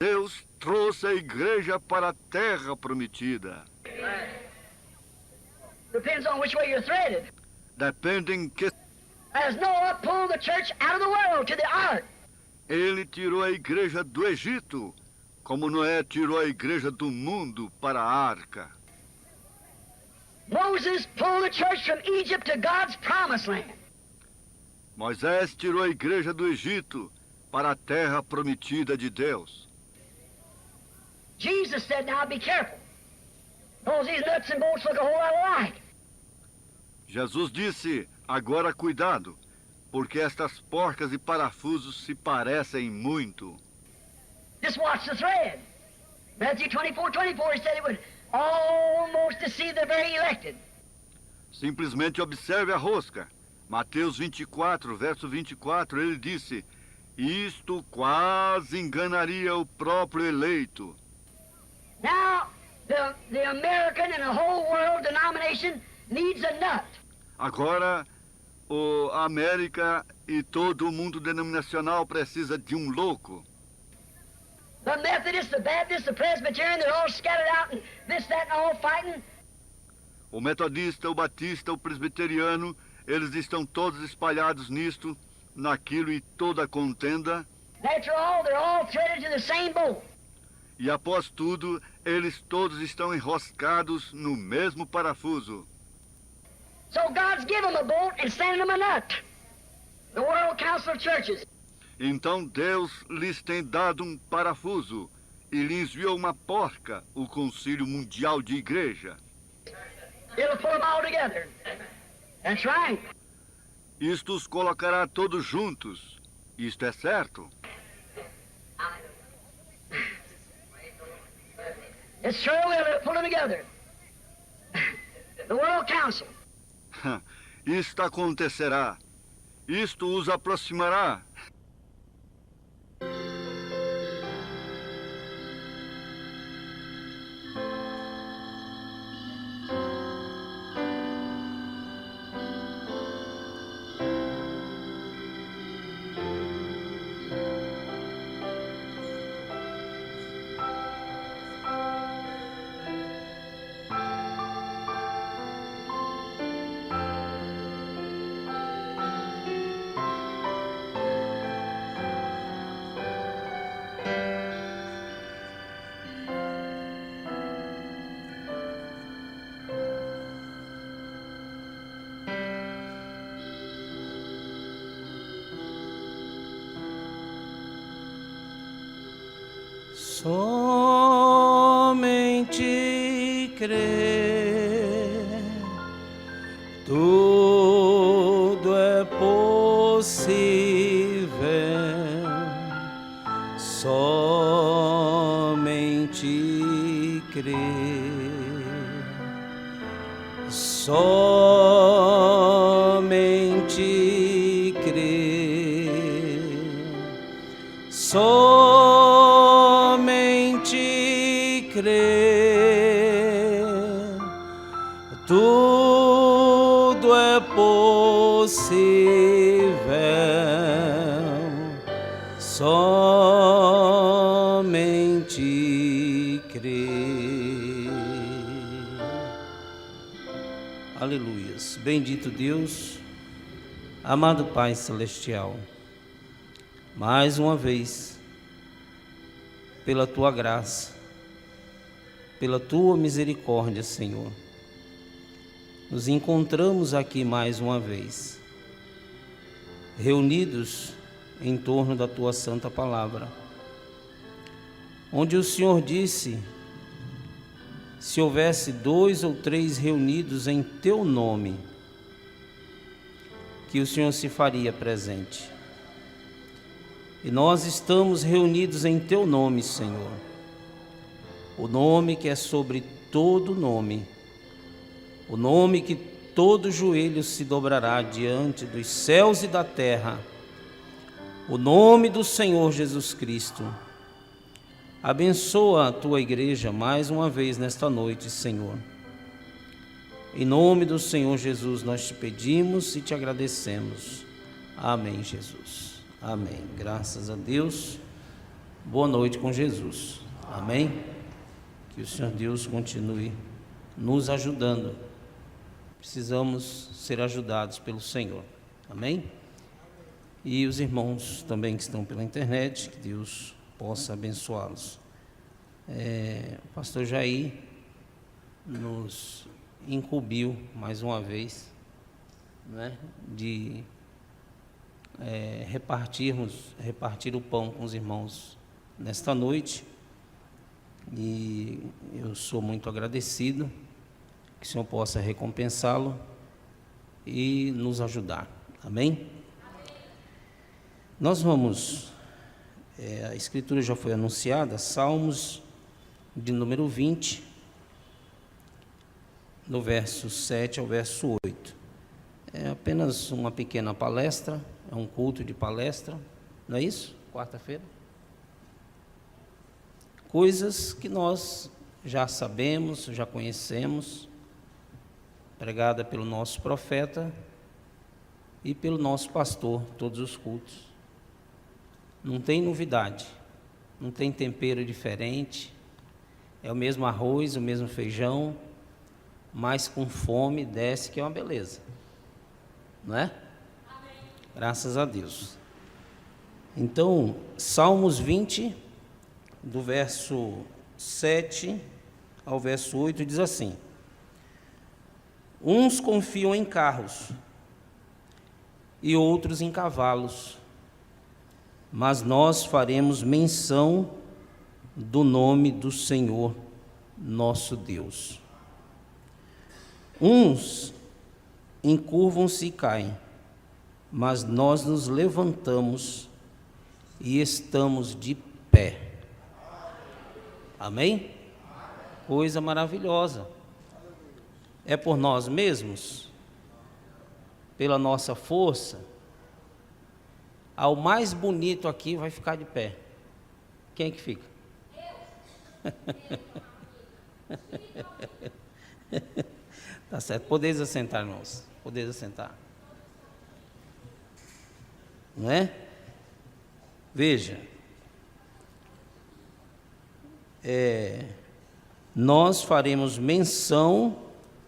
Deus trouxe a igreja para a terra prometida. Depends on which way you're threaded. Depende em que As Noah pulled the church out of the world to the ark. ele tirou a igreja do Egito, como Noé tirou a igreja do mundo para a arca. Moses pulled the church from Egypt to God's promised land. Moisés tirou a igreja do Egito para a terra prometida de Deus. Jesus said, now be careful, because these nuts and bolts look a whole lot alike. Jesus disse, agora cuidado, porque estas porcas e parafusos se parecem muito. Just watch the thread. Matthew 24:24, he said it would almost deceive the very elected. Simplesmente observe a rosca. Mateus 24, verso 24, ele disse, isto quase enganaria o próprio eleito. Now, the American and the whole world denomination needs a nut. Agora, a América e todo o mundo denominacional precisa de um louco. The Methodists, the Baptists, the Presbyterian, they're all scattered out and this, that, and all fighting. O metodista, o batista, o presbiteriano, eles estão todos espalhados nisto, naquilo e toda a contenda. After all, they're all threaded to the same boat. E após tudo, eles todos estão enroscados no mesmo parafuso. So God's given them a boat and sending them a nut. The World Council of Churches. Então Deus lhes tem dado um parafuso e lhes enviou uma porca, o Concílio Mundial de Igreja. It'll pull them all together. That's right. Isto os colocará todos juntos. Isto é certo. It sure will. It'll pull them together. The World Council. Isto acontecerá. Isto os aproximará. Somente crer, tudo é possível. Somente crer, somente crer, somente crer, tudo é possível, somente crer. Aleluias. Bendito Deus, amado Pai Celestial, mais uma vez, pela Tua graça, pela Tua misericórdia, Senhor, nos encontramos aqui mais uma vez, reunidos em torno da Tua Santa Palavra, onde o Senhor disse, se houvesse 2 ou 3 reunidos em Teu nome, que o Senhor se faria presente. E nós estamos reunidos em Teu nome, Senhor, o nome que é sobre todo nome, o nome que todo joelho se dobrará diante dos céus e da terra, o nome do Senhor Jesus Cristo. Abençoa a Tua igreja mais uma vez nesta noite, Senhor. Em nome do Senhor Jesus nós te pedimos e te agradecemos. Amém, Jesus. Amém. Graças a Deus. boa noite com Jesus. Amém? Que o Senhor Deus continue nos ajudando. Precisamos ser ajudados pelo Senhor. Amém? E os irmãos também que estão pela internet, que Deus possa abençoá-los. O pastor Jair nos incumbiu mais uma vez, né, de repartir o pão com os irmãos nesta noite, e eu sou muito agradecido, que o Senhor possa recompensá-lo e nos ajudar. Amém? Nós vamos, a escritura já foi anunciada, Salmos de número 20, no verso 7 ao verso 8. É apenas uma pequena palestra, é um culto de palestra, não é isso? Quarta-feira. Coisas que nós já sabemos, já conhecemos, pregada pelo nosso profeta e pelo nosso pastor, todos os cultos. Não tem novidade, não tem tempero diferente, é o mesmo arroz, o mesmo feijão, mas com fome desce, que é uma beleza, não é? Amém. Graças a Deus. Então, Salmos 20, do verso 7 ao verso 8, diz assim: uns confiam em carros e outros em cavalos, mas nós faremos menção do nome do Senhor nosso Deus. Uns encurvam-se e caem, mas nós nos levantamos e estamos de pé. Amém? Coisa maravilhosa. É por nós mesmos? Pela nossa força? Ao mais bonito aqui vai ficar de pé. Quem é que fica? Tá certo. Podeis assentar, irmãos. Podeis assentar. Não é? Veja. Nós faremos menção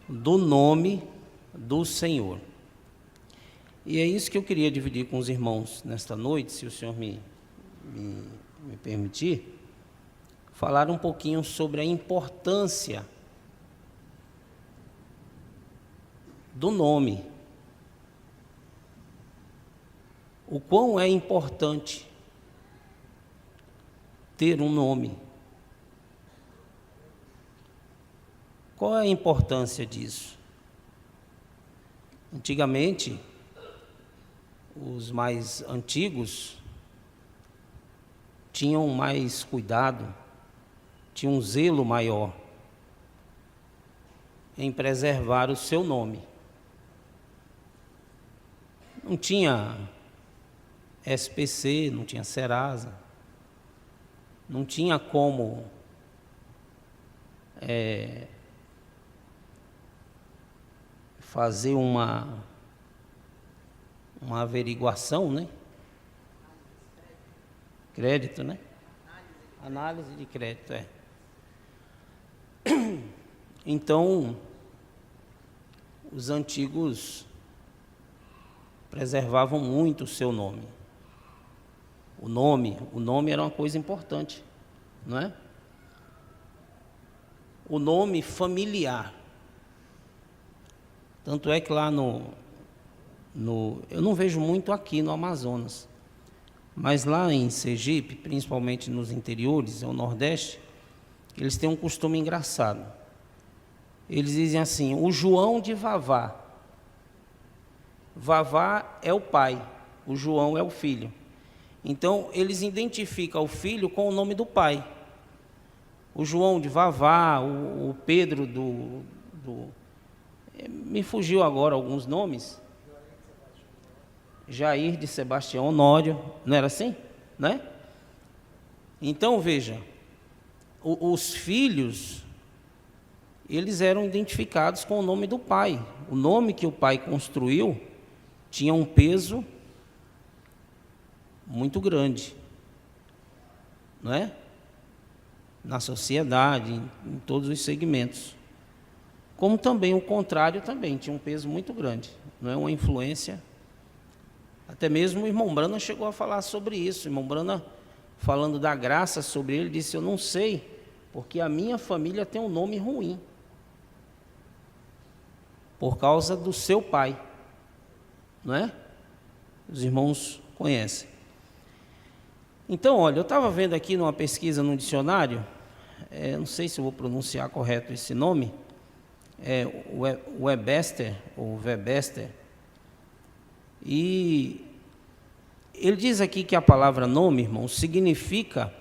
do nome do Senhor. E é isso que eu queria dividir com os irmãos nesta noite, se o Senhor me permitir, falar um pouquinho sobre a importância do nome. O quão é importante ter um nome. Qual é a importância disso? Antigamente, os mais antigos tinham mais cuidado, tinham um zelo maior em preservar o seu nome. Não tinha SPC, não tinha Serasa, não tinha como fazer uma averiguação, né? Crédito, né? Análise de crédito, Então, os antigos preservavam muito o seu nome. O nome era uma coisa importante, não é? O nome familiar. Tanto é que lá eu não vejo muito aqui no Amazonas, mas lá em Sergipe, principalmente nos interiores, é o Nordeste, eles têm um costume engraçado. Eles dizem assim: o João de Vavá. Vavá é o pai, o João é o filho. Então, eles identificam o filho com o nome do pai. O João de Vavá, o Pedro me fugiu agora alguns nomes. Jair de Sebastião Honório, não era assim? Né? Então, veja, os filhos, eles eram identificados com o nome do pai. O nome que o pai construiu tinha um peso muito grande. não é? Na sociedade, em todos os segmentos. Como também o contrário também tinha um peso muito grande, não é? Uma influência. Até mesmo o irmão Brana chegou a falar sobre isso. O irmão Brana, falando da graça sobre ele, disse: eu não sei, porque a minha família tem um nome ruim, por causa do seu pai, não é? Os irmãos conhecem. Então, olha, eu estava vendo aqui numa pesquisa no dicionário, não sei se eu vou pronunciar correto esse nome, Webster, ou Webster, e ele diz aqui que a palavra nome, irmão, significa,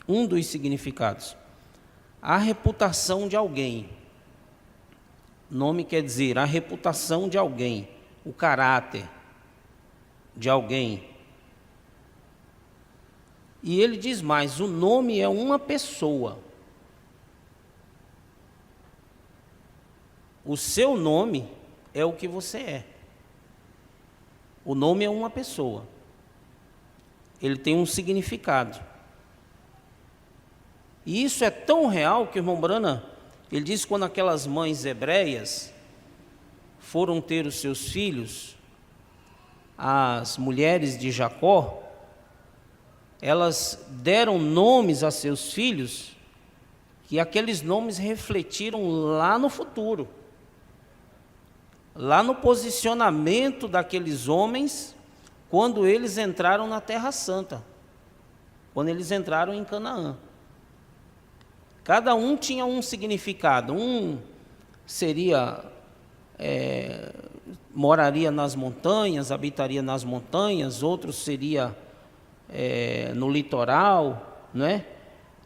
um dos significados, a reputação de alguém. Nome quer dizer a reputação de alguém, o caráter de alguém. E ele diz mais: o nome é uma pessoa. O seu nome é o que você é. O nome é uma pessoa. Ele tem um significado. E isso é tão real que o irmão Brana, ele diz que quando aquelas mães hebreias foram ter os seus filhos, as mulheres de Jacó, elas deram nomes a seus filhos, que aqueles nomes refletiram lá no futuro, lá no posicionamento daqueles homens, quando eles entraram na Terra Santa, quando eles entraram em Canaã. Cada um tinha um significado. Um seria, moraria nas montanhas, habitaria nas montanhas. Outro seria no litoral, né?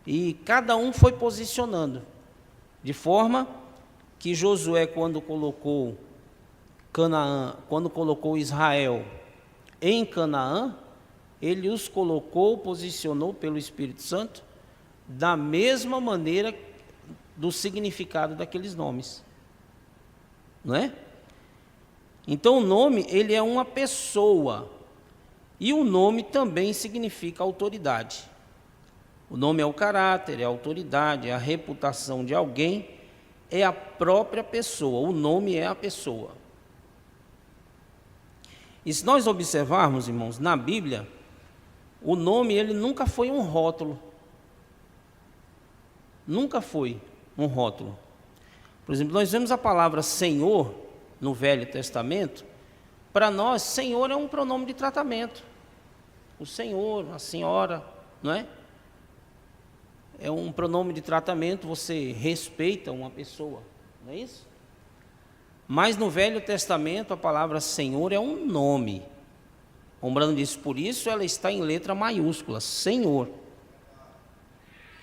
E cada um foi posicionando, de forma que Josué, quando colocou Canaã, quando colocou Israel em Canaã, ele os colocou, posicionou pelo Espírito Santo, da mesma maneira do significado daqueles nomes, não é? Então o nome, ele é uma pessoa, e o nome também significa autoridade. O nome é o caráter, é a autoridade, é a reputação de alguém, é a própria pessoa. O nome é a pessoa. E se nós observarmos, irmãos, na Bíblia, o nome, ele nunca foi um rótulo. Nunca foi um rótulo. Por exemplo, nós vemos a palavra Senhor no Velho Testamento. Para nós, Senhor é um pronome de tratamento. O Senhor, a senhora, não é? É um pronome de tratamento, você respeita uma pessoa, não é isso? Mas no Velho Testamento a palavra Senhor é um nome. Lembrando disso, por isso ela está em letra maiúscula, Senhor.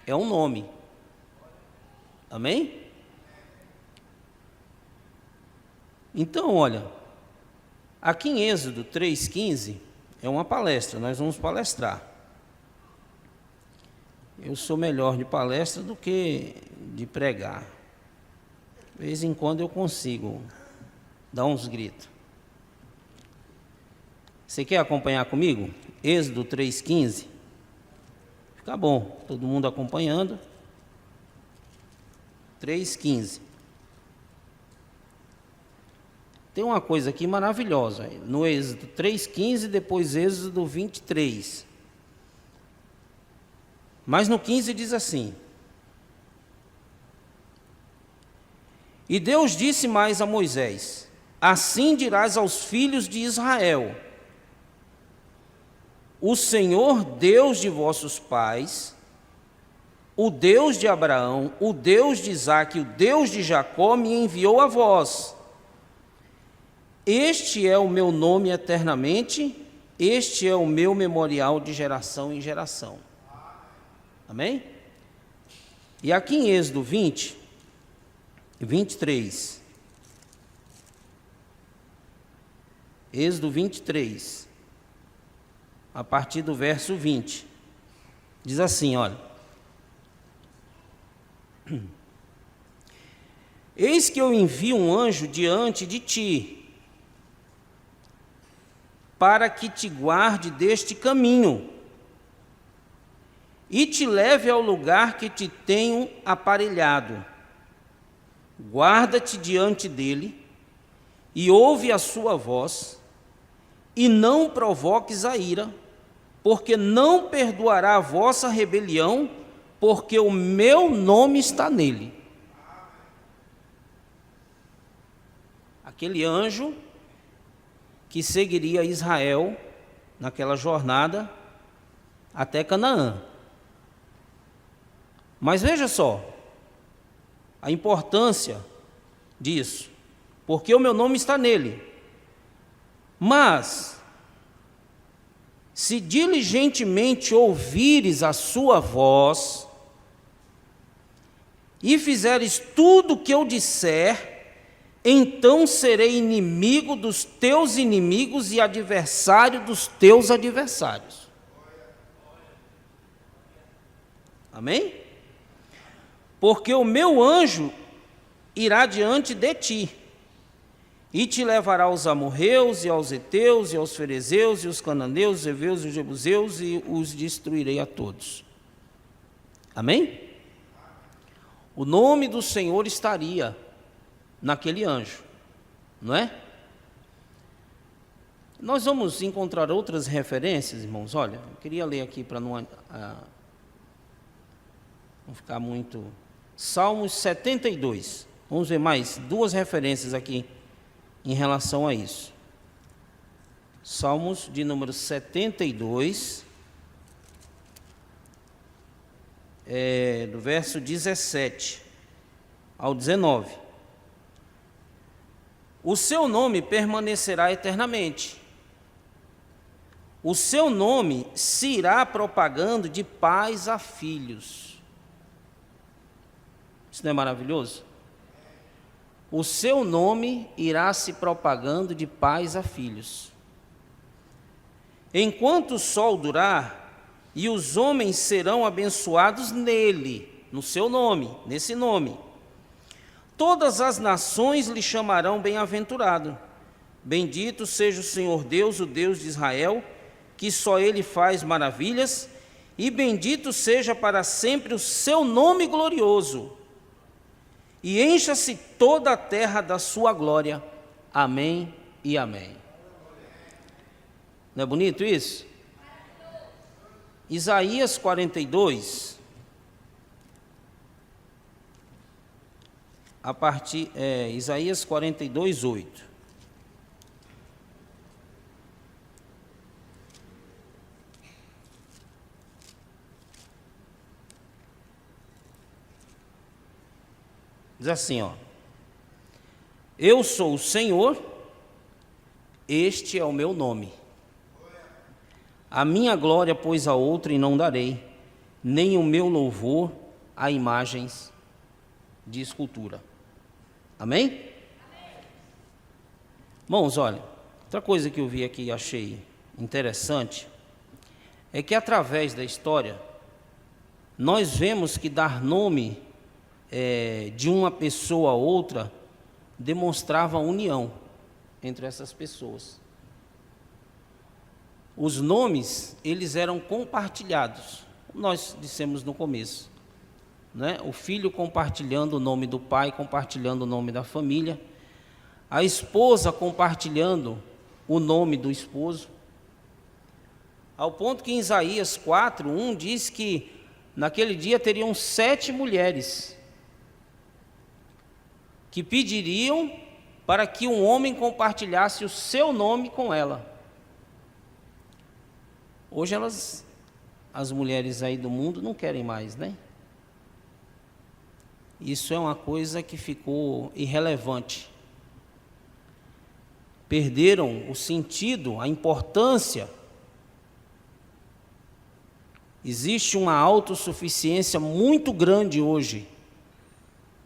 É um nome. Amém? Então, olha, aqui em Êxodo 3,15 é uma palestra, nós vamos palestrar. Eu sou melhor de palestra do que de pregar. De vez em quando eu consigo dar uns gritos. Você quer acompanhar comigo? Êxodo 3,15. Fica bom, todo mundo acompanhando. 3,15. Tem uma coisa aqui maravilhosa. No Êxodo 3,15, depois Êxodo 23. Mas no 15 diz assim: E Deus disse mais a Moisés: Assim dirás aos filhos de Israel: O Senhor Deus de vossos pais, o Deus de Abraão, o Deus de Isaque, o Deus de Jacó me enviou a vós. Este é o meu nome eternamente, este é o meu memorial de geração em geração. Amém? E aqui em Êxodo 20, 23. Êxodo 23, a partir do verso 20. Diz assim, olha: Eis que eu envio um anjo diante de ti, para que te guarde deste caminho, e te leve ao lugar que te tenho aparelhado. Guarda-te diante dele, e ouve a sua voz, e não provoques a ira, porque não perdoará a vossa rebelião, porque o meu nome está nele. Aquele anjo que seguiria Israel naquela jornada até Canaã. Mas veja só a importância disso, porque o meu nome está nele. Mas, se diligentemente ouvires a sua voz, e fizeres tudo o que eu disser, então serei inimigo dos teus inimigos e adversário dos teus adversários. Amém? Porque o meu anjo irá diante de ti, e te levará aos amorreus, e aos heteus, e aos ferezeus, e os cananeus, os heveus e os jebuseus, e os destruirei a todos. Amém? O nome do Senhor estaria naquele anjo, não é? Nós vamos encontrar outras referências, irmãos. Olha, eu queria ler aqui para não ficar muito... Salmos 72. Vamos ver mais duas referências aqui em relação a isso. Salmos de número 72, do verso 17 ao 19. O seu nome permanecerá eternamente. O seu nome se irá propagando de pais a filhos. Isso não é maravilhoso? O seu nome irá se propagando de pais a filhos. Enquanto o sol durar, e os homens serão abençoados nele, no seu nome, nesse nome. Todas as nações lhe chamarão bem-aventurado. Bendito seja o Senhor Deus, o Deus de Israel, que só ele faz maravilhas, e bendito seja para sempre o seu nome glorioso. E encha-se toda a terra da sua glória. Amém e amém. Não é bonito isso? Isaías 42, Isaías 42, 8. Diz assim, ó: eu sou o Senhor, este é o meu nome. A minha glória, pois, a outrem não darei, nem o meu louvor a imagens de escultura. Amém? Irmãos, olha, outra coisa que eu vi aqui e achei interessante é que através da história nós vemos que dar nome de uma pessoa a outra demonstrava união entre essas pessoas. Os nomes, eles eram compartilhados. Nós dissemos no começo, né? O filho compartilhando o nome do pai, compartilhando o nome da família, a esposa compartilhando o nome do esposo, ao ponto que em Isaías 4:1 diz que naquele dia teriam 7 mulheres que pediriam para que um homem compartilhasse o seu nome com ela. Hoje as mulheres aí do mundo não querem mais, né? Isso é uma coisa que ficou irrelevante. Perderam o sentido, a importância. Existe uma autossuficiência muito grande hoje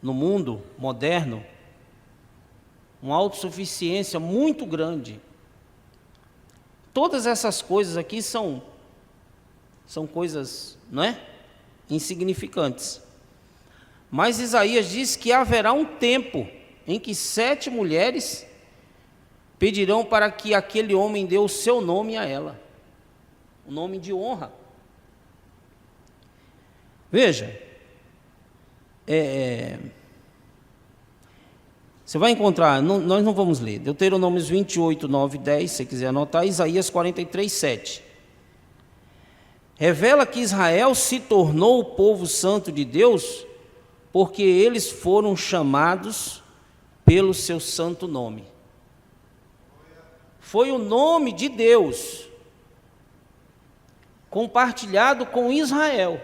no mundo moderno, uma autossuficiência muito grande. Todas essas coisas aqui são coisas, não é? Insignificantes. Mas Isaías diz que haverá um tempo em que 7 mulheres pedirão para que aquele homem dê o seu nome a ela, o nome de honra. Veja, você vai encontrar, nós não vamos ler, Deuteronômios 28, 9 e 10, se você quiser anotar, Isaías 43, 7. Revela que Israel se tornou o povo santo de Deus, porque eles foram chamados pelo seu santo nome. Foi o nome de Deus compartilhado com Israel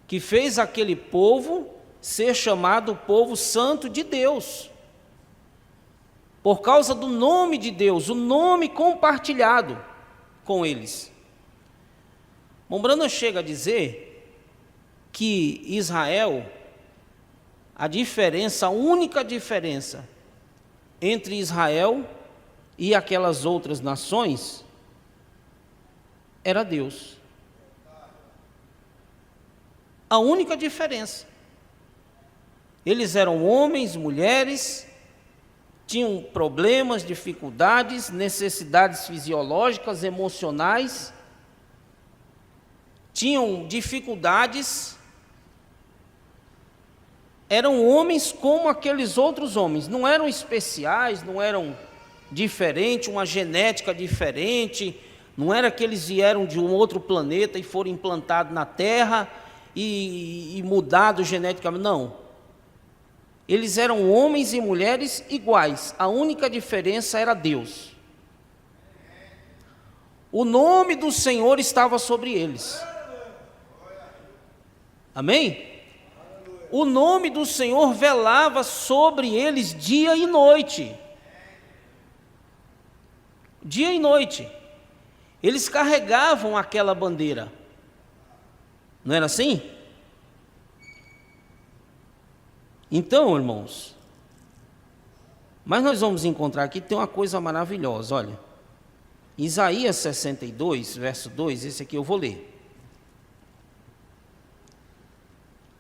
que fez aquele povo ser chamado povo santo de Deus, por causa do nome de Deus, o nome compartilhado com eles. Mombrana chega a dizer que Israel, a única diferença entre Israel e aquelas outras nações era Deus. A única diferença. Eles eram homens, mulheres, tinham problemas, dificuldades, necessidades fisiológicas, emocionais, tinham dificuldades, eram homens como aqueles outros homens, não eram especiais, não eram diferentes, uma genética diferente, não era que eles vieram de um outro planeta e foram implantados na Terra e mudados geneticamente, não. Eles eram homens e mulheres iguais, a única diferença era Deus. O nome do Senhor estava sobre eles. Amém? O nome do Senhor velava sobre eles dia e noite. Dia e noite. Eles carregavam aquela bandeira. Não era assim? Então, irmãos, mas nós vamos encontrar aqui, tem uma coisa maravilhosa, olha. Isaías 62, verso 2, esse aqui eu vou ler.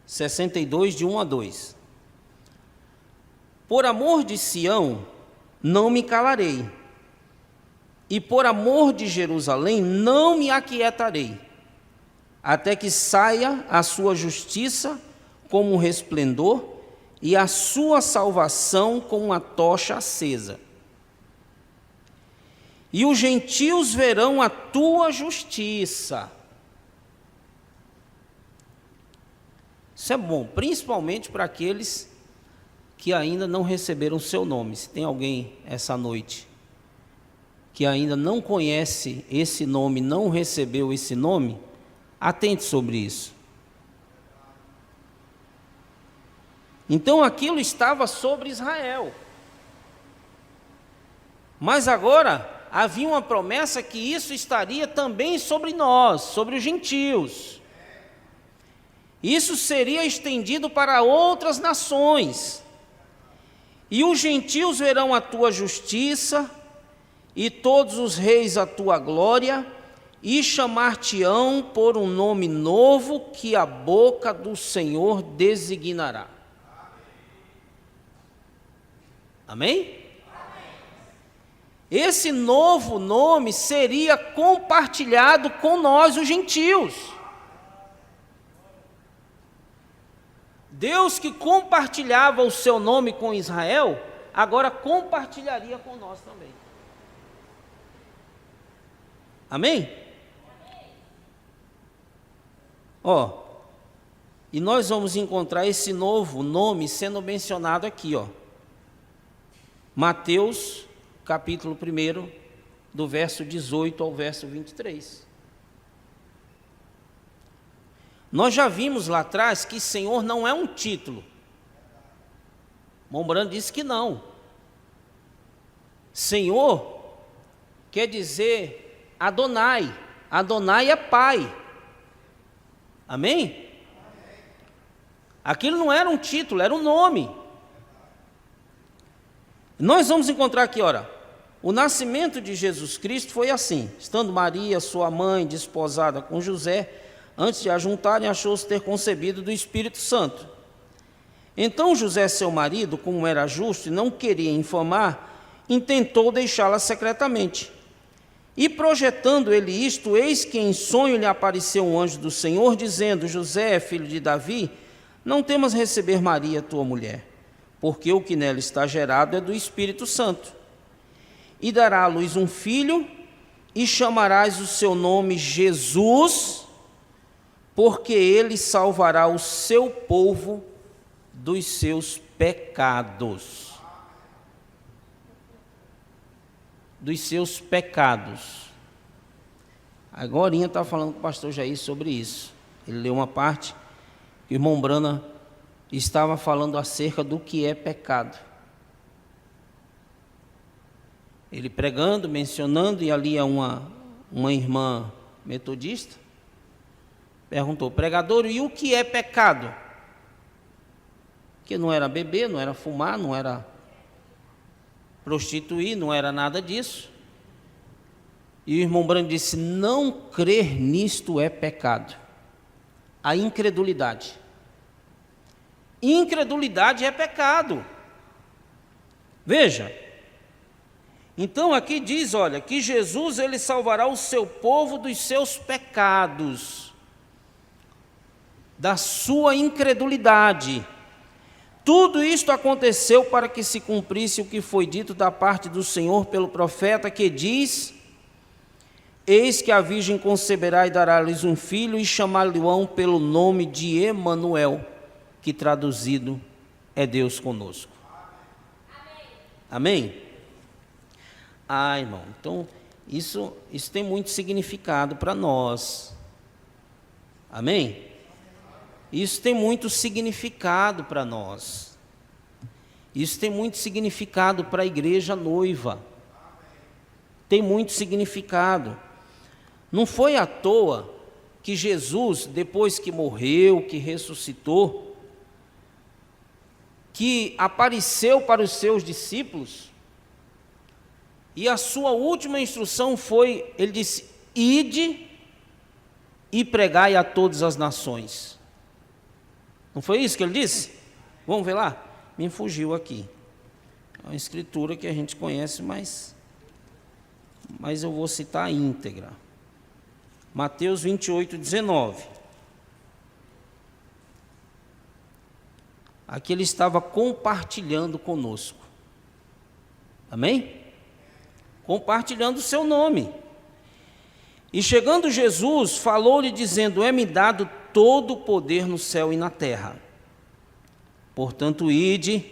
62, de 1 a 2. Por amor de Sião, não me calarei, e por amor de Jerusalém, não me aquietarei, até que saia a sua justiça como um resplendor, e a sua salvação como uma tocha acesa. E os gentios verão a tua justiça. Isso é bom, principalmente para aqueles que ainda não receberam o seu nome. Se tem alguém essa noite que ainda não conhece esse nome, não recebeu esse nome, atente sobre isso. Então aquilo estava sobre Israel. Mas agora havia uma promessa que isso estaria também sobre nós, sobre os gentios. Isso seria estendido para outras nações. E os gentios verão a tua justiça, e todos os reis a tua glória, e chamar-te-ão por um nome novo que a boca do Senhor designará. Amém? Esse novo nome seria compartilhado com nós, os gentios. Deus que compartilhava o seu nome com Israel, agora compartilharia com nós também. Amém? Ó, e nós vamos encontrar esse novo nome sendo mencionado aqui, ó. Mateus, capítulo 1, do verso 18 ao verso 23. Nós já vimos lá atrás que Senhor não é um título. Mombrana disse que não. Senhor quer dizer Adonai. Adonai é Pai. Amém? Aquilo não era um título, era um nome. Nós vamos encontrar aqui, ora, o nascimento de Jesus Cristo foi assim: estando Maria, sua mãe, desposada com José, antes de a juntarem, achou-se ter concebido do Espírito Santo. Então José, seu marido, como era justo e não queria infamar, intentou deixá-la secretamente. E projetando ele isto, eis que em sonho lhe apareceu um anjo do Senhor, dizendo: José, filho de Davi, não temas receber Maria, tua mulher, porque o que nela está gerado é do Espírito Santo. E dará à luz um filho, e chamarás o seu nome Jesus, porque ele salvará o seu povo dos seus pecados. Dos seus pecados. Agorinha está falando com o pastor Jair sobre isso. Ele leu uma parte que o irmão Brana estava falando acerca do que é pecado. Ele pregando, mencionando, e ali uma irmã metodista perguntou: pregador, e o que é pecado? Que não era beber, não era fumar, não era prostituir, não era nada disso. E o irmão Brando disse: não crer nisto é pecado. A incredulidade. Incredulidade é pecado. Veja. Então aqui diz, olha, que Jesus ele salvará o seu povo dos seus pecados, da sua incredulidade. Tudo isto aconteceu para que se cumprisse o que foi dito da parte do Senhor pelo profeta, que diz: eis que a virgem conceberá e dará à luz um filho, e chamar-lhe-ão pelo nome de Emanuel, que traduzido é Deus conosco. Amém? Ah, irmão, então isso tem muito significado para nós. Amém? Isso tem muito significado para nós. Isso tem muito significado para a igreja noiva. Tem muito significado. Não foi à toa que Jesus, depois que morreu, que ressuscitou, que apareceu para os seus discípulos, e a sua última instrução foi, ele disse: ide e pregai a todas as nações. Não foi isso que ele disse? Vamos ver lá? Me fugiu aqui. É uma escritura que a gente conhece, mas eu vou citar a íntegra. Mateus 28, 19. Aqui ele estava compartilhando conosco. Amém? Compartilhando o seu nome. E chegando Jesus, falou-lhe dizendo: é-me dado todo o poder no céu e na terra. Portanto, ide,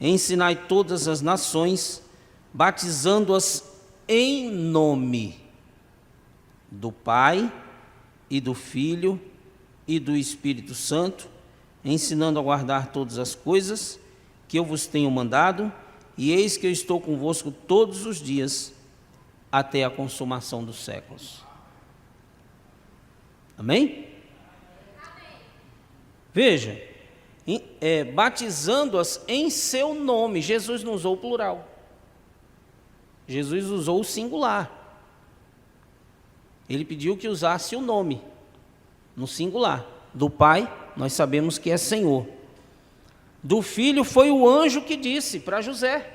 ensinai todas as nações, batizando-as em nome do Pai e do Filho e do Espírito Santo, ensinando a guardar todas as coisas que eu vos tenho mandado, e eis que eu estou convosco todos os dias, até a consumação dos séculos. Amém? Veja, batizando-as em seu nome. Jesus não usou o plural. Jesus usou o singular. Ele pediu que usasse o nome, no singular. Do Pai, nós sabemos que é Senhor. Do Filho foi o anjo que disse para José,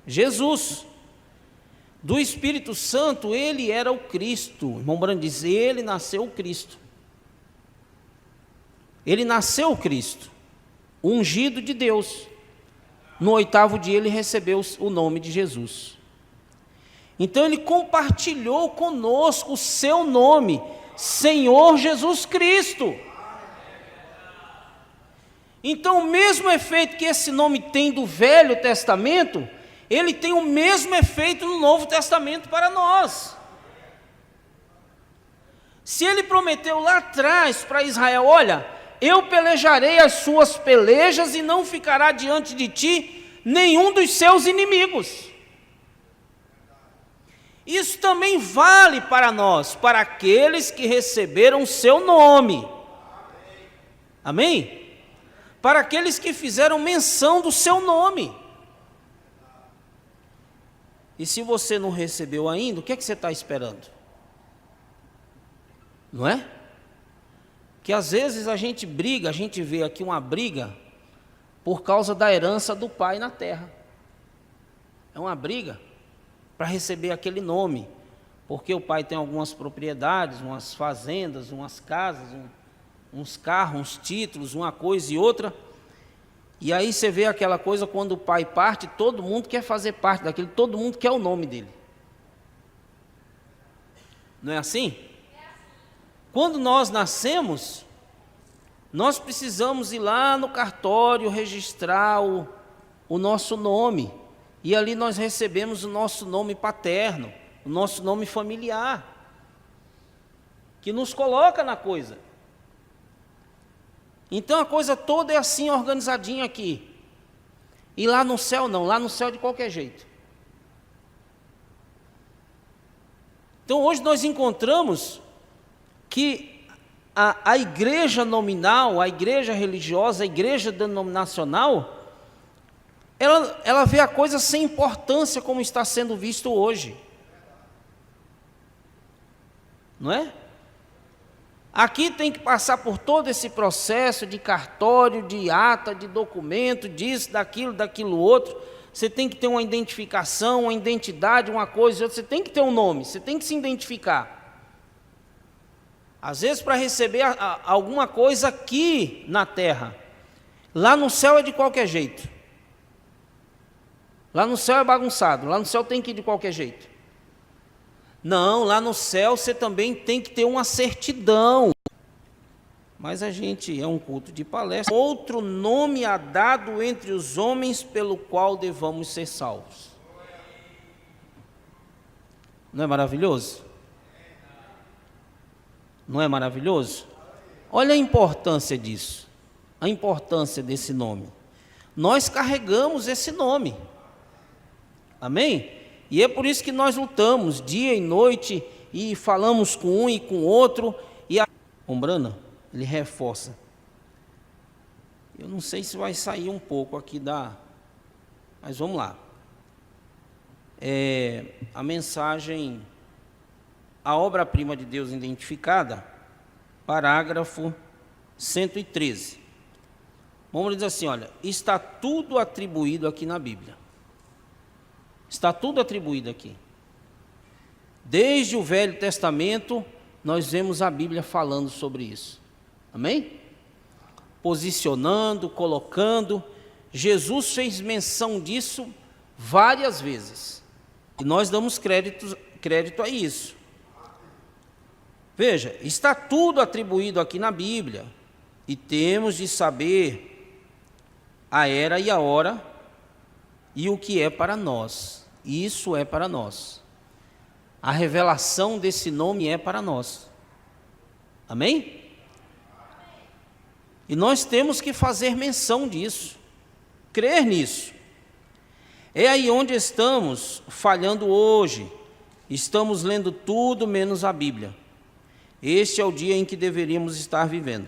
Jesus. Do Espírito Santo, ele era o Cristo. O irmão Brando diz: ele nasceu o Cristo. Ele nasceu o Cristo, ungido de Deus. No 8º dia ele recebeu o nome de Jesus. Então ele compartilhou conosco o seu nome, Senhor Jesus Cristo. Então o mesmo efeito que esse nome tem do Velho Testamento, ele tem o mesmo efeito no Novo Testamento para nós. Se ele prometeu lá atrás para Israel: olha, eu pelejarei as suas pelejas e não ficará diante de ti nenhum dos seus inimigos. Isso também vale para nós, para aqueles que receberam o seu nome. Amém? Para aqueles que fizeram menção do seu nome. E se você não recebeu ainda, o que é que você está esperando? Não é? Que às vezes a gente briga, a gente vê aqui uma briga por causa da herança do pai na terra. É uma briga para receber aquele nome, porque o pai tem algumas propriedades, umas fazendas, umas casas, uns carros, uns títulos, uma coisa e outra. E aí você vê aquela coisa, quando o pai parte, todo mundo quer fazer parte daquilo, todo mundo quer o nome dele. Não é assim? Quando nós nascemos, nós precisamos ir lá no cartório registrar o nosso nome. E ali nós recebemos o nosso nome paterno, o nosso nome familiar, que nos coloca na coisa. Então a coisa toda é assim, organizadinha aqui. E lá no céu não, lá no céu é de qualquer jeito. Então hoje nós encontramos que a igreja nominal, a igreja religiosa, a igreja denominacional, ela vê a coisa sem importância como está sendo visto hoje. Não é? Aqui tem que passar por todo esse processo de cartório, de ata, de documento, disso, daquilo outro. Você tem que ter uma identificação, uma identidade, uma coisa, você tem que ter um nome, você tem que se identificar. Às vezes para receber alguma coisa aqui na terra, lá no céu é de qualquer jeito. Lá no céu é bagunçado, lá no céu tem que ir de qualquer jeito. Não, lá no céu você também tem que ter uma certidão. Mas a gente é um culto de palestra. Outro nome há dado entre os homens pelo qual devamos ser salvos. Não é maravilhoso? Não é maravilhoso? Olha a importância disso, a importância desse nome. Nós carregamos esse nome. Amém? E é por isso que nós lutamos dia e noite e falamos com um e com outro. E a Ombrana, ele reforça. Eu não sei se vai sair um pouco aqui mas vamos lá. A mensagem, a obra-prima de Deus identificada, parágrafo 113. Vamos dizer assim, olha, está tudo atribuído aqui na Bíblia. Está tudo atribuído aqui. Desde o Velho Testamento, nós vemos a Bíblia falando sobre isso. Amém? Posicionando, colocando. Jesus fez menção disso várias vezes. E nós damos crédito a isso. Veja, está tudo atribuído aqui na Bíblia. E temos de saber a era e a hora e o que é para nós. Isso é para nós. A revelação desse nome é para nós. Amém? E nós temos que fazer menção disso, crer nisso. É aí onde estamos falhando hoje. Estamos lendo tudo menos a Bíblia. Este é o dia em que deveríamos estar vivendo.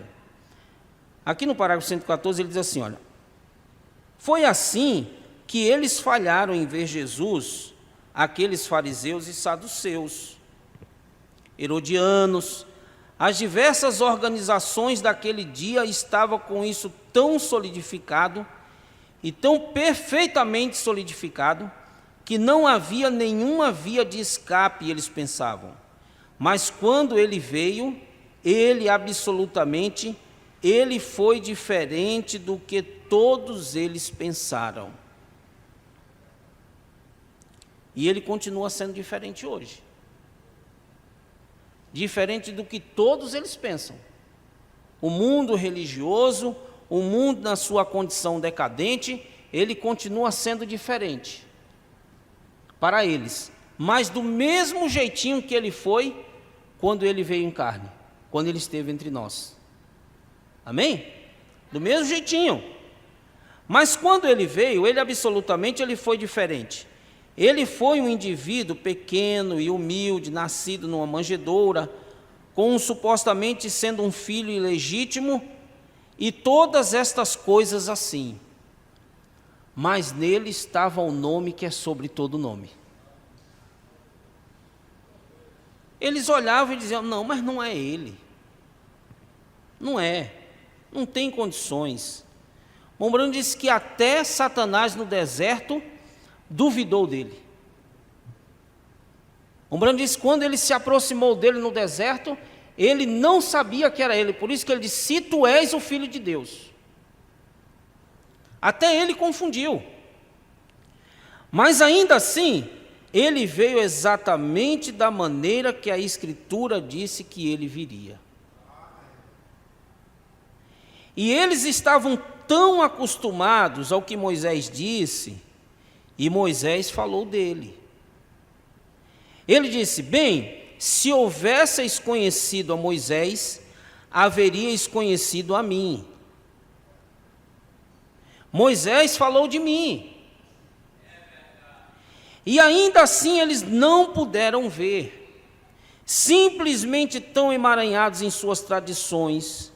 Aqui no parágrafo 114 ele diz assim, olha: foi assim que eles falharam em ver Jesus, aqueles fariseus e saduceus, herodianos, as diversas organizações daquele dia estavam com isso tão solidificado e tão perfeitamente solidificado, que não havia nenhuma via de escape, eles pensavam. Mas quando ele veio, ele foi diferente do que todos eles pensaram. E ele continua sendo diferente hoje. Diferente do que todos eles pensam. O mundo religioso, o mundo na sua condição decadente, ele continua sendo diferente para eles. Mas do mesmo jeitinho que ele foi quando ele veio em carne, quando ele esteve entre nós. Amém? Do mesmo jeitinho. Mas quando ele veio, ele foi diferente. Ele foi um indivíduo pequeno e humilde, nascido numa manjedoura, supostamente sendo um filho ilegítimo, e todas estas coisas assim. Mas nele estava o nome que é sobre todo nome. Eles olhavam e diziam, não, mas não é ele. Não é, não tem condições. Mombrano disse que até Satanás no deserto duvidou dele. Umbanda disse, quando ele se aproximou dele no deserto, ele não sabia que era ele, por isso que ele disse, se tu és o Filho de Deus. Até ele confundiu. Mas ainda assim, ele veio exatamente da maneira que a Escritura disse que ele viria. E eles estavam tão acostumados ao que Moisés disse, e Moisés falou dele. Ele disse, bem, se houvesseis conhecido a Moisés, haveríeis conhecido a mim. Moisés falou de mim. E ainda assim eles não puderam ver, simplesmente tão emaranhados em suas tradições,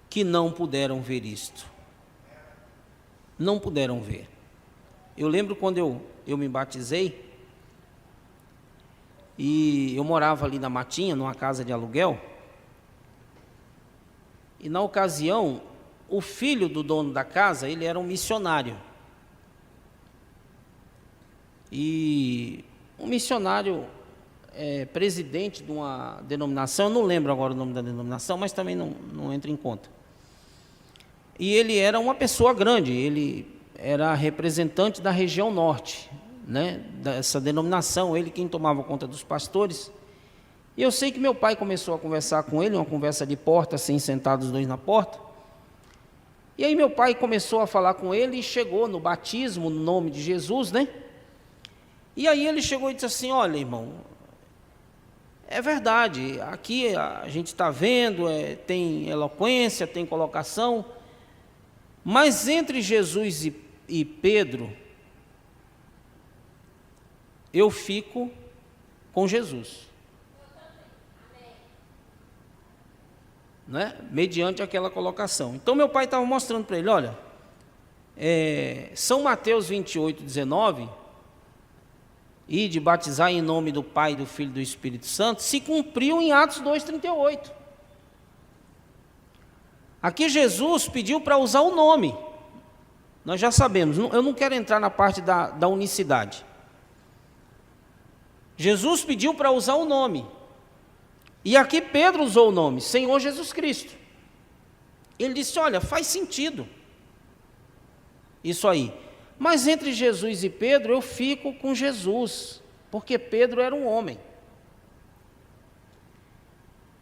que não puderam ver isto. Não puderam ver. Eu lembro quando eu me batizei, e eu morava ali na Matinha, numa casa de aluguel, e na ocasião, o filho do dono da casa, ele era um missionário. E um missionário presidente de uma denominação, eu não lembro agora o nome da denominação, mas também não entra em conta. E ele era uma pessoa grande, ele era representante da região norte, né, dessa denominação, ele quem tomava conta dos pastores. E eu sei que meu pai começou a conversar com ele, uma conversa de porta, assim, sentados os dois na porta. E aí meu pai começou a falar com ele e chegou no batismo, no nome de Jesus, né? E aí ele chegou e disse assim, olha, irmão, é verdade, aqui a gente está vendo, tem eloquência, tem colocação, mas entre Jesus e Pedro, eu fico com Jesus. Né? Mediante aquela colocação. Então meu pai estava mostrando para ele, olha, São Mateus 28, 19, e de batizar em nome do Pai, do Filho e do Espírito Santo, se cumpriu em Atos 2,38. Aqui Jesus pediu para usar o nome. Nós já sabemos, eu não quero entrar na parte da unicidade. Jesus pediu para usar o nome. E aqui Pedro usou o nome, Senhor Jesus Cristo. Ele disse, olha, faz sentido isso aí. Mas entre Jesus e Pedro eu fico com Jesus, porque Pedro era um homem.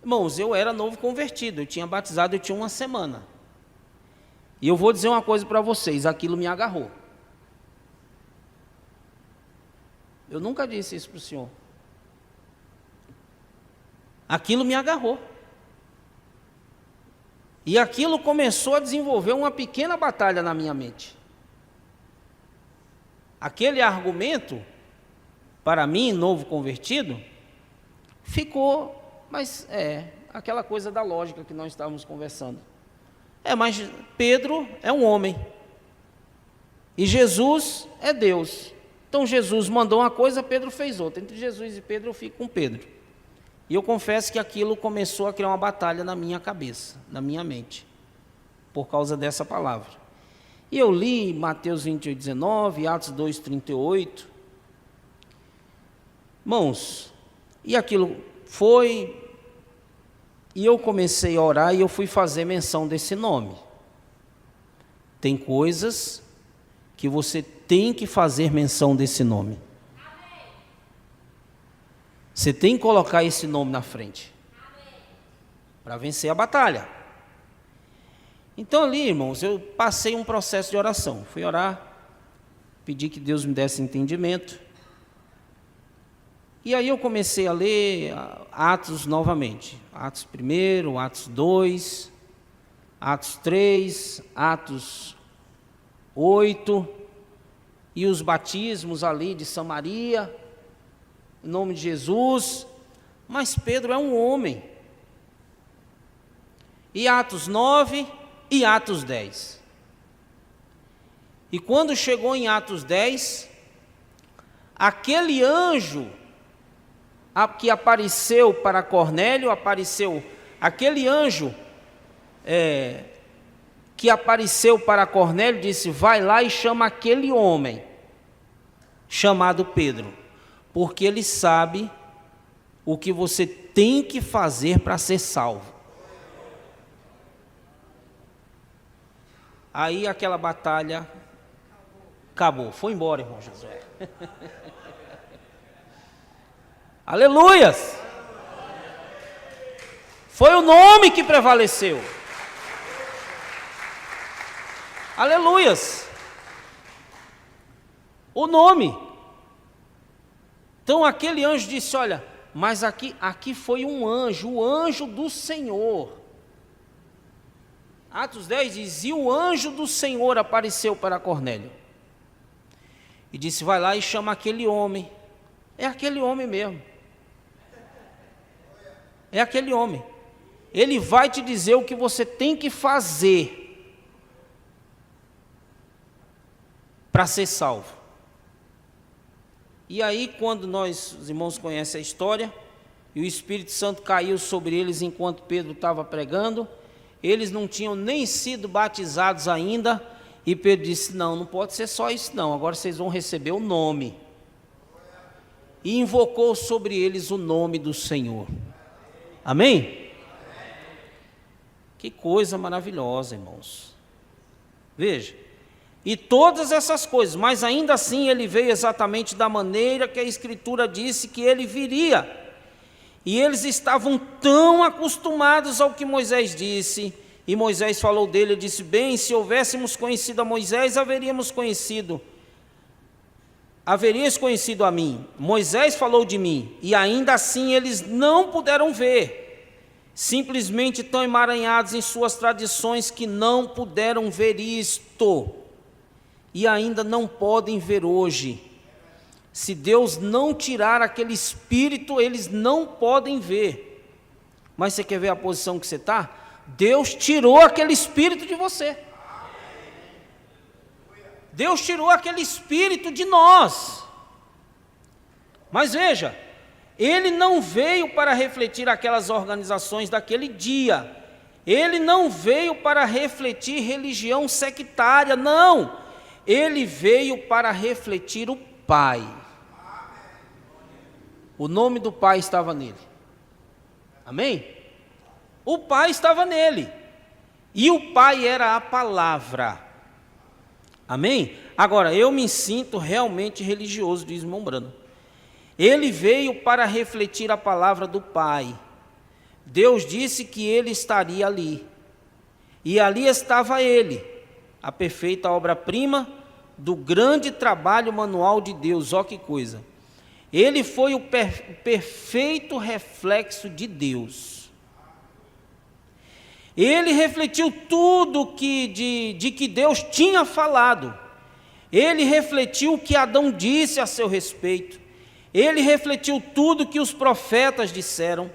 Irmãos, eu era novo convertido, eu tinha batizado, eu tinha uma semana. E eu vou dizer uma coisa para vocês, aquilo me agarrou. Eu nunca disse isso para o senhor. Aquilo me agarrou. E aquilo começou a desenvolver uma pequena batalha na minha mente. Aquele argumento, para mim, novo convertido, ficou, mas aquela coisa da lógica que nós estávamos conversando. Mas Pedro é um homem. E Jesus é Deus. Então Jesus mandou uma coisa, Pedro fez outra. Entre Jesus e Pedro eu fico com Pedro. E eu confesso que aquilo começou a criar uma batalha na minha cabeça, na minha mente, por causa dessa palavra. E eu li Mateus 28, 19, Atos 2, 38. Irmãos, e aquilo foi, e eu comecei a orar e eu fui fazer menção desse nome. Tem coisas que você tem que fazer menção desse nome. Você tem que colocar esse nome na frente para vencer a batalha. Então ali, irmãos, eu passei um processo de oração. Fui orar, pedi que Deus me desse entendimento. E aí eu comecei a ler Atos novamente. Atos 1, Atos 2, Atos 3, Atos 8, e os batismos ali de Samaria, em nome de Jesus. Mas Pedro é um homem. E Atos 9 e Atos 10. E quando chegou em Atos 10, aquele anjo que apareceu para Cornélio, aquele anjo que apareceu para Cornélio, disse, vai lá e chama aquele homem, chamado Pedro, porque ele sabe o que você tem que fazer para ser salvo. Aí aquela batalha acabou, foi embora, irmão Josué. Aleluias! Foi o nome que prevaleceu. Aleluias! O nome. Então aquele anjo disse: olha, mas aqui foi um anjo, o anjo do Senhor. Atos 10 diz: e o anjo do Senhor apareceu para Cornélio. E disse: vai lá e chama aquele homem. É aquele homem mesmo. É aquele homem. Ele vai te dizer o que você tem que fazer para ser salvo. E aí, quando os irmãos conhecem a história, e o Espírito Santo caiu sobre eles enquanto Pedro estava pregando, eles não tinham nem sido batizados ainda, e Pedro disse: não pode ser só isso não, agora vocês vão receber o nome. E invocou sobre eles o nome do Senhor. Amém? Que coisa maravilhosa, irmãos. Veja, e todas essas coisas, mas ainda assim ele veio exatamente da maneira que a Escritura disse que ele viria. E eles estavam tão acostumados ao que Moisés disse, e Moisés falou dele, disse: bem, se houvéssemos conhecido a Moisés, haverias conhecido a mim. Moisés falou de mim, e ainda assim eles não puderam ver, simplesmente tão emaranhados em suas tradições que não puderam ver isto, e ainda não podem ver hoje. Se Deus não tirar aquele espírito, eles não podem ver. Mas você quer ver a posição que você está? Deus tirou aquele espírito de você. Deus tirou aquele espírito de nós. Mas veja, ele não veio para refletir aquelas organizações daquele dia. Ele não veio para refletir religião sectária, não. Ele veio para refletir o Pai. O nome do Pai estava nele. Amém? O Pai estava nele. E o Pai era a palavra. Amém? Agora, eu me sinto realmente religioso, diz o irmão Brano. Ele veio para refletir a palavra do Pai. Deus disse que ele estaria ali. E ali estava ele, a perfeita obra-prima do grande trabalho manual de Deus. Ó que coisa! Ele foi o perfeito reflexo de Deus. Ele refletiu tudo de que Deus tinha falado. Ele refletiu o que Adão disse a seu respeito. Ele refletiu tudo que os profetas disseram,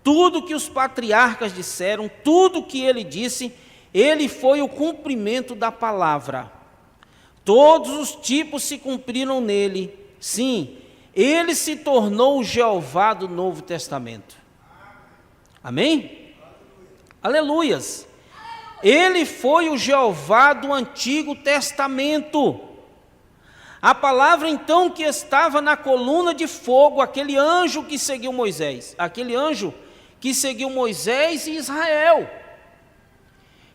tudo que os patriarcas disseram, tudo que ele disse. Ele foi o cumprimento da palavra. Todos os tipos se cumpriram nele. Sim, ele se tornou o Jeová do Novo Testamento. Amém? Aleluias! Ele foi o Jeová do Antigo Testamento. A palavra então que estava na coluna de fogo, aquele anjo que seguiu Moisés, aquele anjo que seguiu Moisés e Israel,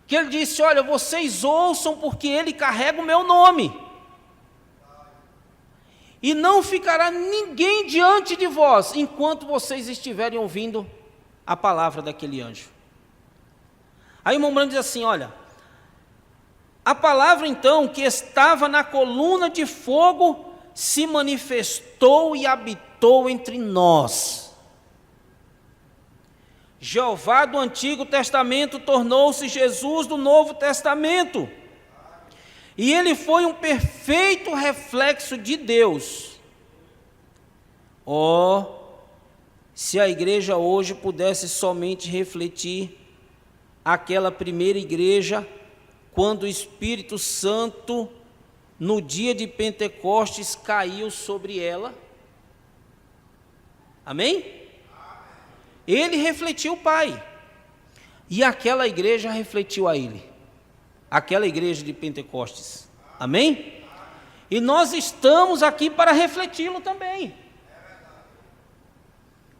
que ele disse: olha, vocês ouçam porque ele carrega o meu nome, e não ficará ninguém diante de vós, enquanto vocês estiverem ouvindo a palavra daquele anjo. Aí o irmão Brando diz assim: olha, a palavra então que estava na coluna de fogo se manifestou e habitou entre nós. Jeová do Antigo Testamento tornou-se Jesus do Novo Testamento. E ele foi um perfeito reflexo de Deus. Oh, se a igreja hoje pudesse somente refletir aquela primeira igreja, quando o Espírito Santo, no dia de Pentecostes, caiu sobre ela. Amém? Ele refletiu o Pai, e aquela igreja refletiu a ele, aquela igreja de Pentecostes. Amém? E nós estamos aqui para refleti-lo também.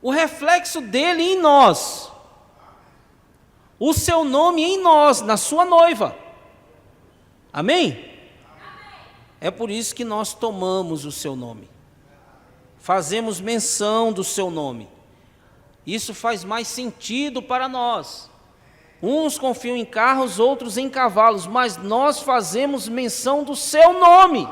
o reflexo dele em nós, o seu nome em nós, na sua noiva. Amém? É por isso que nós tomamos o seu nome, fazemos menção do seu nome. Isso faz mais sentido para nós. Uns confiam em carros, outros em cavalos, mas nós fazemos menção do seu nome.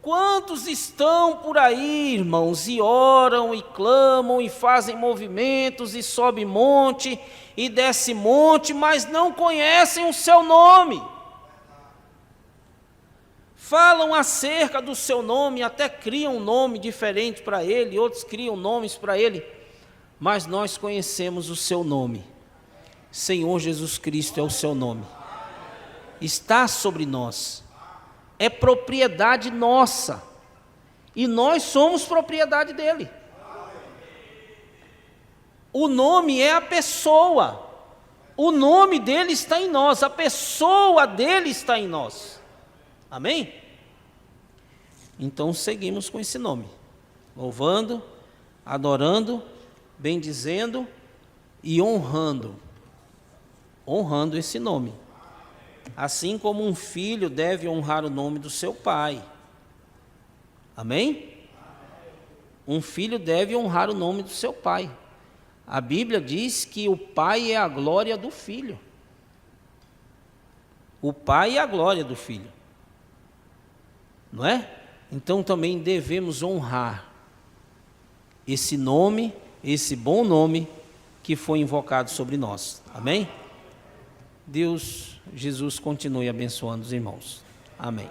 Quantos estão por aí, irmãos, e oram, e clamam, e fazem movimentos, e sobe monte, e desce monte, mas não conhecem o seu nome. Falam acerca do seu nome, até criam um nome diferente para ele, outros criam nomes para ele, mas nós conhecemos o seu nome. Senhor Jesus Cristo é o seu nome. Está sobre nós. É propriedade nossa. E nós somos propriedade dele. O nome é a pessoa. O nome dele está em nós. A pessoa dele está em nós. Amém? Então seguimos com esse nome. Louvando, adorando, bendizendo e honrando. Honrando esse nome. Assim como um filho deve honrar o nome do seu pai. Amém? Um filho deve honrar o nome do seu pai. A Bíblia diz que o pai é a glória do filho. O pai é a glória do filho. Não é? Então também devemos honrar esse nome, esse bom nome que foi invocado sobre nós. Amém? Deus, Jesus, continue abençoando os irmãos. Amém.